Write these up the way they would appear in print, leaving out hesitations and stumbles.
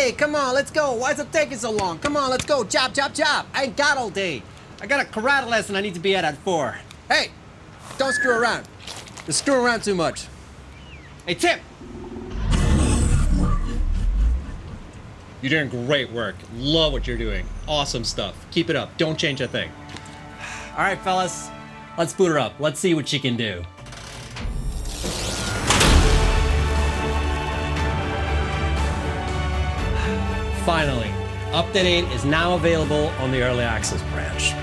Hey, come on, let's go. Why is it taking so long? Come on, let's go. Chop, chop, chop. I ain't got all day. I got a karate lesson I need to be at 4. Hey, don't screw around. You're screwing around too much. Hey, Tip. You're doing great work. Love what you're doing. Awesome stuff. Keep it up. Don't change a thing. All right, fellas. Let's boot her up. Let's see what she can do. Finally, Update 8 is now available on the Early Access branch.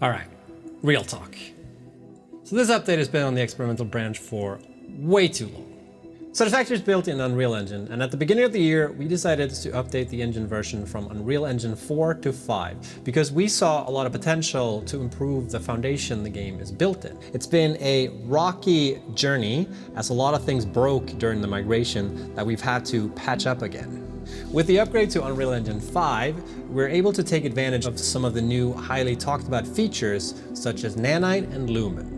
All right, real talk. So this update has been on the experimental branch for way too long. Satisfactory is built in Unreal Engine, and at the beginning of the year, we decided to update the engine version from Unreal Engine 4 to 5 because we saw a lot of potential to improve the foundation the game is built in. It's been a rocky journey as a lot of things broke during the migration that we've had to patch up again. With the upgrade to Unreal Engine 5, we're able to take advantage of some of the new highly talked about features such as Nanite and Lumen.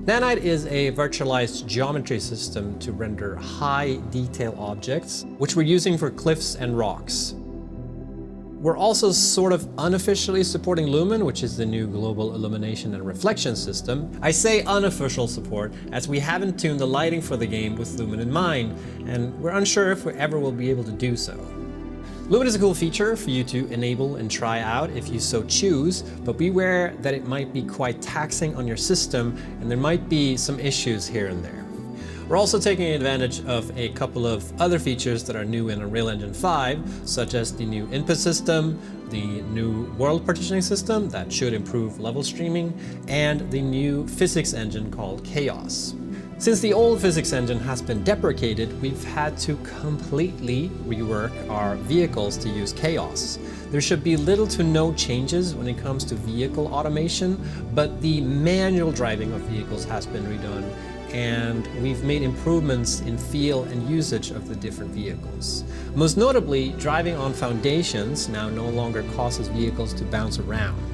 Nanite is a virtualized geometry system to render high detail objects, which we're using for cliffs and rocks. We're also sort of unofficially supporting Lumen, which is the new global illumination and reflection system. I say unofficial support as we haven't tuned the lighting for the game with Lumen in mind, and we're unsure if we ever will be able to do so. Lumen is a cool feature for you to enable and try out if you so choose, but beware that it might be quite taxing on your system and there might be some issues here and there. We're also taking advantage of a couple of other features that are new in Unreal Engine 5, such as the new input system, the new world partitioning system that should improve level streaming, and the new physics engine called Chaos. Since the old physics engine has been deprecated, we've had to completely rework our vehicles to use Chaos. There should be little to no changes when it comes to vehicle automation, but the manual driving of vehicles has been redone, and we've made improvements in feel and usage of the different vehicles. Most notably, driving on foundations now no longer causes vehicles to bounce around.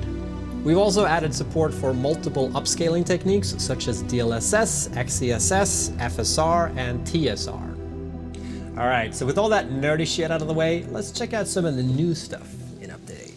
We've also added support for multiple upscaling techniques such as DLSS, XeSS, FSR, and TSR. All right, so with all that nerdy shit out of the way, let's check out some of the new stuff in Update 8.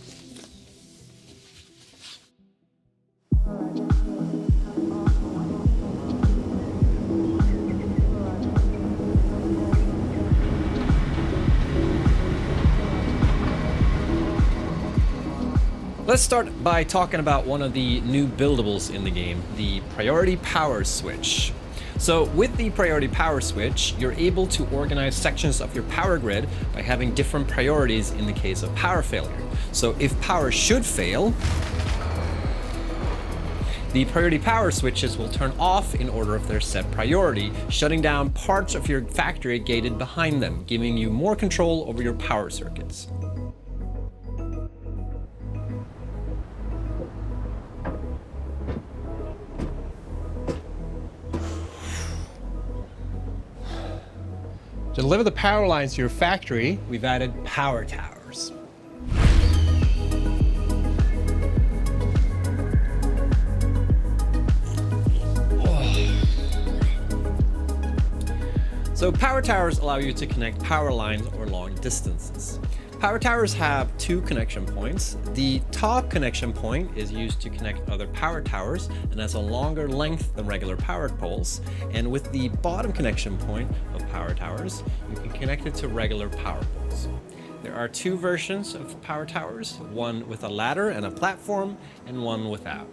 Let's start by talking about one of the new buildables in the game, the priority power switch. So with the priority power switch, you're able to organize sections of your power grid by having different priorities in the case of power failure. So if power should fail, the priority power switches will turn off in order of their set priority, shutting down parts of your factory gated behind them, giving you more control over your power circuits. To deliver the power lines to your factory, we've added power towers. So power towers allow you to connect power lines over long distances. Power towers have 2 connection points. The top connection point is used to connect other power towers and has a longer length than regular power poles. And with the bottom connection point of power towers, you can connect it to regular power poles. There are 2 versions of power towers, one with a ladder and a platform, and one without.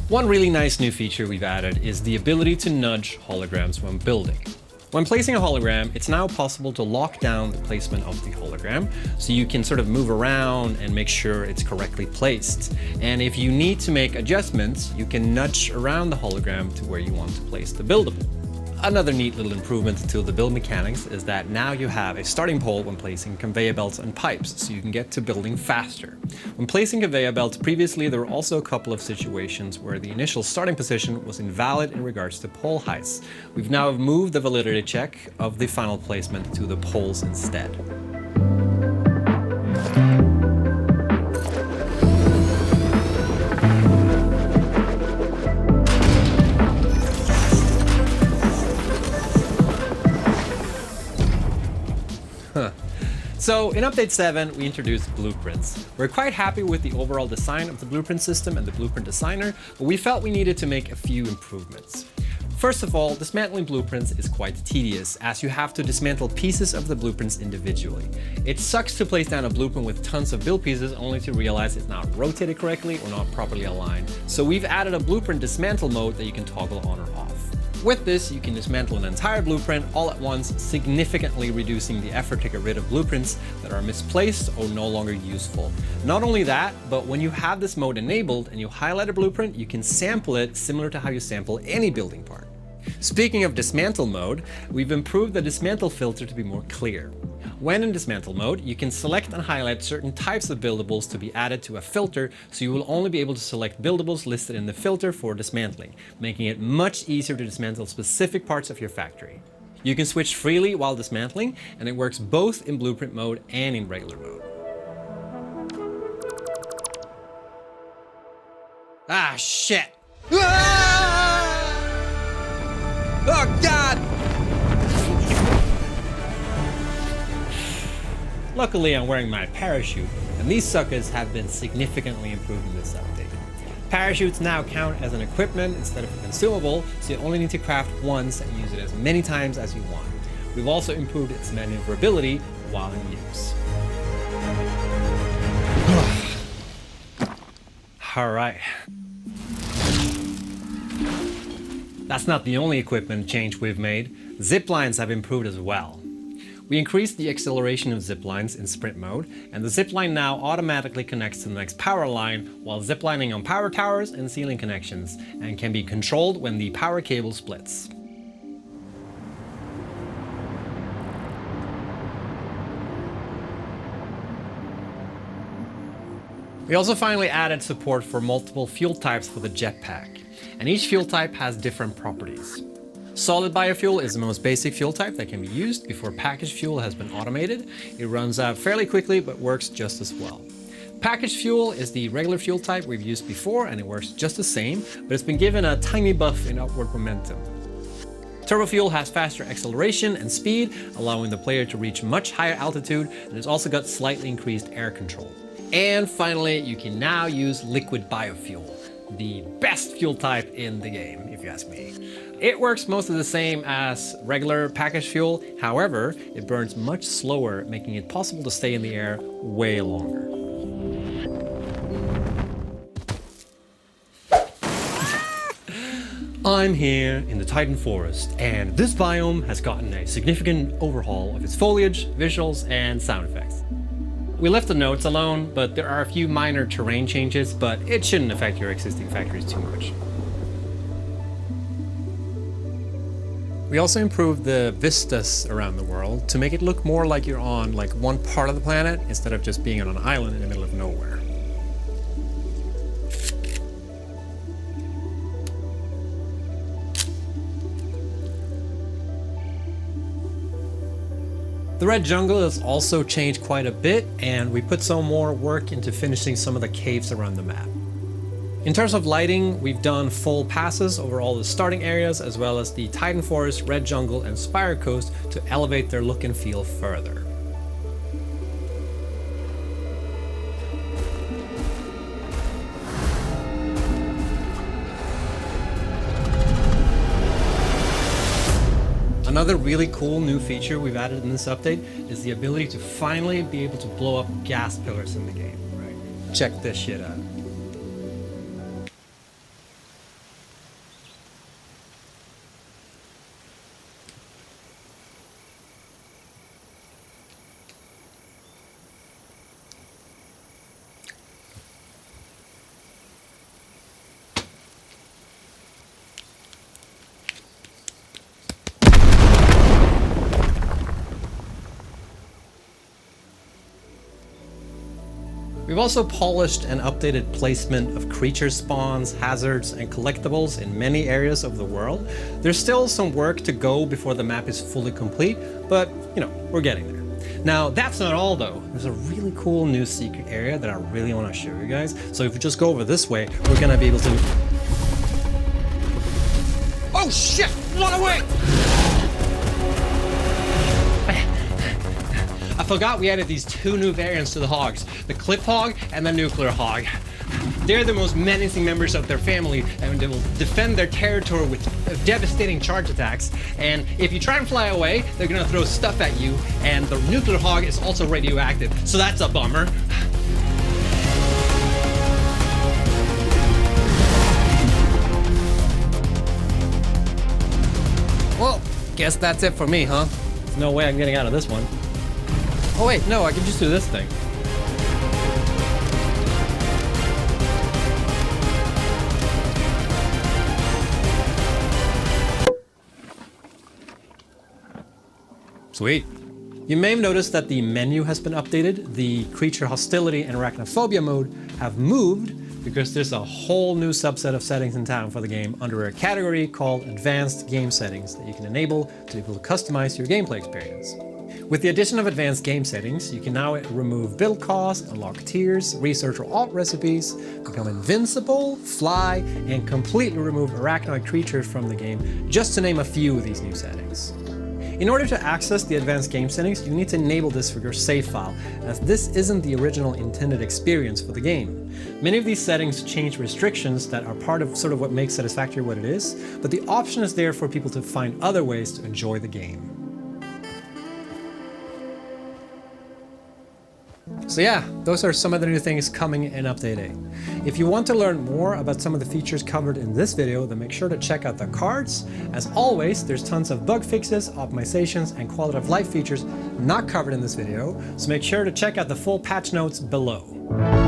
One really nice new feature we've added is the ability to nudge holograms when building. When placing a hologram, it's now possible to lock down the placement of the hologram, so you can sort of move around and make sure it's correctly placed. And if you need to make adjustments, you can nudge around the hologram to where you want to place the buildable. Another neat little improvement to the build mechanics is that now you have a starting pole when placing conveyor belts and pipes, so you can get to building faster. When placing conveyor belts previously, there were also a couple of situations where the initial starting position was invalid in regards to pole heights. We've now moved the validity check of the final placement to the poles instead. So in Update 7, we introduced blueprints. We're quite happy with the overall design of the blueprint system and the blueprint designer, but we felt we needed to make a few improvements. First of all, dismantling blueprints is quite tedious, as you have to dismantle pieces of the blueprints individually. It sucks to place down a blueprint with tons of build pieces only to realize it's not rotated correctly or not properly aligned. So we've added a blueprint dismantle mode that you can toggle on or off. With this, you can dismantle an entire blueprint all at once, significantly reducing the effort to get rid of blueprints that are misplaced or no longer useful. Not only that, but when you have this mode enabled and you highlight a blueprint, you can sample it similar to how you sample any building part. Speaking of dismantle mode, we've improved the dismantle filter to be more clear. When in dismantle mode, you can select and highlight certain types of buildables to be added to a filter, so you will only be able to select buildables listed in the filter for dismantling, making it much easier to dismantle specific parts of your factory. You can switch freely while dismantling, and it works both in blueprint mode and in regular mode. Ah, shit! Ah! Oh, God! Luckily, I'm wearing my parachute, and these suckers have been significantly improved in this update. Parachutes now count as an equipment instead of a consumable, so you only need to craft once and use it as many times as you want. We've also improved its maneuverability while in use. Alright. That's not the only equipment change we've made. Zip lines have improved as well. We increased the acceleration of zip lines in sprint mode, and the zip line now automatically connects to the next power line while ziplining on power towers and ceiling connections, and can be controlled when the power cable splits. We also finally added support for multiple fuel types for the jetpack, and each fuel type has different properties. Solid biofuel is the most basic fuel type that can be used before packaged fuel has been automated. It runs out fairly quickly but works just as well. Packaged fuel is the regular fuel type we've used before, and it works just the same, but it's been given a tiny buff in upward momentum. Turbo fuel has faster acceleration and speed, allowing the player to reach much higher altitude, and it's also got slightly increased air control. And finally, you can now use liquid biofuel, the best fuel type in the game, if you ask me. It works mostly the same as regular packaged fuel, however, it burns much slower, making it possible to stay in the air way longer. I'm here in the Titan Forest, and this biome has gotten a significant overhaul of its foliage, visuals, and sound effects. We left the notes alone, but there are a few minor terrain changes, but it shouldn't affect your existing factories too much. We also improved the vistas around the world to make it look more like you're on one part of the planet instead of just being on an island in the middle of nowhere. The red jungle has also changed quite a bit, and we put some more work into finishing some of the caves around the map. In terms of lighting, we've done full passes over all the starting areas, as well as the Titan Forest, Red Jungle, and Spire Coast to elevate their look and feel further. Another really cool new feature we've added in this update is the ability to finally be able to blow up gas pillars in the game. Right? Check this shit out. We've also polished and updated placement of creature spawns, hazards, and collectibles in many areas of the world. There's still some work to go before the map is fully complete, but we're getting there. Now, that's not all though. There's a really cool new secret area that I really want to show you guys. So if we just go over this way, we're gonna be able to... Oh shit! Run away! I forgot we added these two new variants to the hogs, the Clip Hog and the Nuclear Hog. They're the most menacing members of their family, and they will defend their territory with devastating charge attacks. And if you try and fly away, they're gonna throw stuff at you, and the Nuclear Hog is also radioactive, so that's a bummer. Well, guess that's it for me, huh? There's no way I'm getting out of this one. Oh wait, no, I can just do this thing. Sweet. You may have noticed that the menu has been updated. The creature hostility and arachnophobia mode have moved because there's a whole new subset of settings in town for the game under a category called Advanced Game Settings that you can enable to be able to customize your gameplay experience. With the addition of advanced game settings, you can now remove build costs, unlock tiers, research or alt recipes, become invincible, fly, and completely remove arachnoid creatures from the game, just to name a few of these new settings. In order to access the advanced game settings, you need to enable this for your save file, as this isn't the original intended experience for the game. Many of these settings change restrictions that are part of sort of what makes Satisfactory what it is, but the option is there for people to find other ways to enjoy the game. So yeah, those are some of the new things coming in Update 8. If you want to learn more about some of the features covered in this video, then make sure to check out the cards. As always, there's tons of bug fixes, optimizations, and quality of life features not covered in this video, so make sure to check out the full patch notes below.